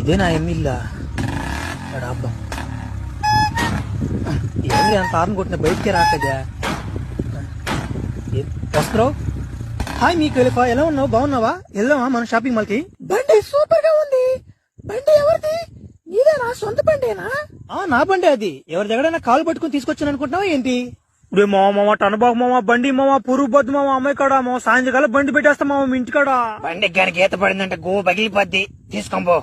ఇదే నా ఎమ్మిల్లా అబ్బాం ఏంటి అంత ఆర్న్ కొట్టిన బయటికే రాకదా వస్త్రావు. హాయ్ మీ ఖలీఫా, ఎలా ఉన్నావు? బాగున్నావా? వెళ్దామా మన షాపింగ్ మాల్ కి? బండి సూపర్ గా ఉంది. బండి ఎవరిది? నీదేనా? సొంత బండేనా? నా బండి అది. ఎవరి దగ్గరైనా కాలు పట్టుకుని తీసుకొచ్చాను అనుకుంటున్నావా ఏంటి? ఇప్పుడు మామ టనబాగు మామ, బండి మామ, పురుగు బద్దు మామ, అమ్మాయి కాడ మా సాయంత్రకాలం బండి పెట్టేస్తా మామ మీ ఇంటికాడ. బండి గాని గీత పడిందంటే గో పగిలిపోద్ది, తీసుకోబో.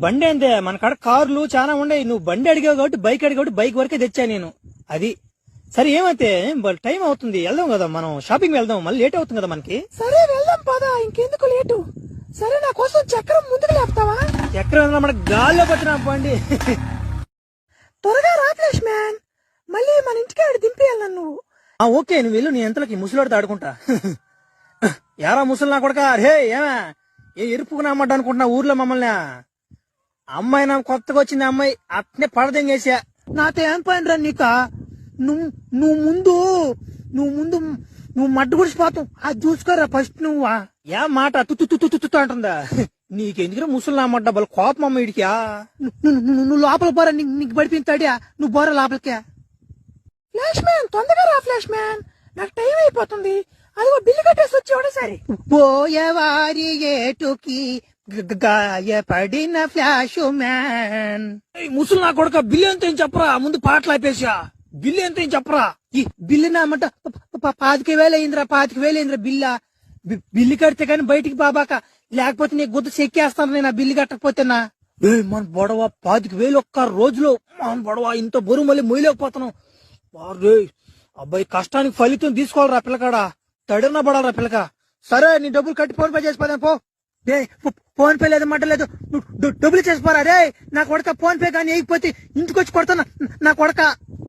బండి అంతే, మన కాడ కార్లు చాలా ఉన్నాయి. నువ్వు బండి అడిగావు కాబట్టి బైక్ అడిగావు కాబట్టి బైక్ వరకే తెచ్చా నేను. అది సరే, ఏమైతే టైం అవుతుంది, వెళ్దాం కదా మనం షాపింగ్ వెళ్దాం, మళ్ళీ లేట్ అవుతుంది కదా మనకి. సరే వెళ్దాం పదా, ఇంకెందుకు లేటు. సరే నా కోసం చక్రం ముందుకు లేపుతావా? చక్రం మన గాల్లో పట్టిన బండి. త్వరగా రా ఫ్లాష్ మ్యాన్, మళ్ళీ మన ఇంటికి ఆడి దింపేయాలి నన్ను. ఓకే, నువ్వు వెళ్ళు, నీ ఎంతలకి ముసలివాడితో ఆడుకుంటా. యారా ముసలి నా కొడక, రే ఏమా ఏ ఎరుపుకుని అమ్మడ్డా అనుకుంటున్నా ఊర్లో మమ్మల్ని. అమ్మాయి నా కొత్తగా వచ్చింది అమ్మాయి, అట్నే పడదెంగేసా. నాతో ఏం పని రా నీక? నువ్వు ముందు నువ్వు మడ్డు గుడిసిపోతావు, అది చూసుకోరా ఫస్ట్ నువ్వా. యా మాట తుత్తు అంటుందా? నీకెందుకు ముసలి నామడ్డా బల కోపం అమ్మ ఇడికా. నువ్వు లోపల పోరా, నీకు పడిపోయింది. నువ్వు పోరా లోపలికే. ఫ్లాష్ మ్యాన్ తొందరగా రా ఫ్లాష్ మ్యాన్, నాకు టైం అయిపోతుంది. అదిగో బిల్లు కట్టేసి వచ్చి ఒకటేసారి. పోయేవారి ఏటుకి గాయపడిన ఫ్లాష్ మ్యాన్. ముసలి నా కొడుక, బిల్లు ఎంత ఏం చెప్పరా, ముందు పాటలు ఆపేసా. బిల్లు ఎంత ఏం చెప్పరా. ఈ బిల్లు నామంట 25,000 అయిందిరా, 25,000 అయిందిరా బిల్లా. బిల్లు కడితే కానీ బయటికి బాబాక, లేకపోతే నీకు గుద్ద చెక్కేస్తాను నేను ఆ బిల్లు కట్టకపోతేనా. మన బొడవ 25,000 ఒక్క రోజులో. మన బొడవ ఇంత బరువు మళ్ళీ మొయ్యలేకపోతున్నాం. అబ్బాయి కష్టానికి ఫలితం తీసుకోవాలరా పిల్లకాడ, తడిన పడాలరా పిల్లక. సరే, నీ డబ్బులు కట్టి ఫోన్ పే చేసిపోదాం పో. ఫోన్ పే లేదు మాట లేదు, డబ్బులు చేసిపోరా రే నా కొడక. ఫోన్ పే కానీ వేయకపోతే ఇంటికి వచ్చి కొడతాను నా కొడక.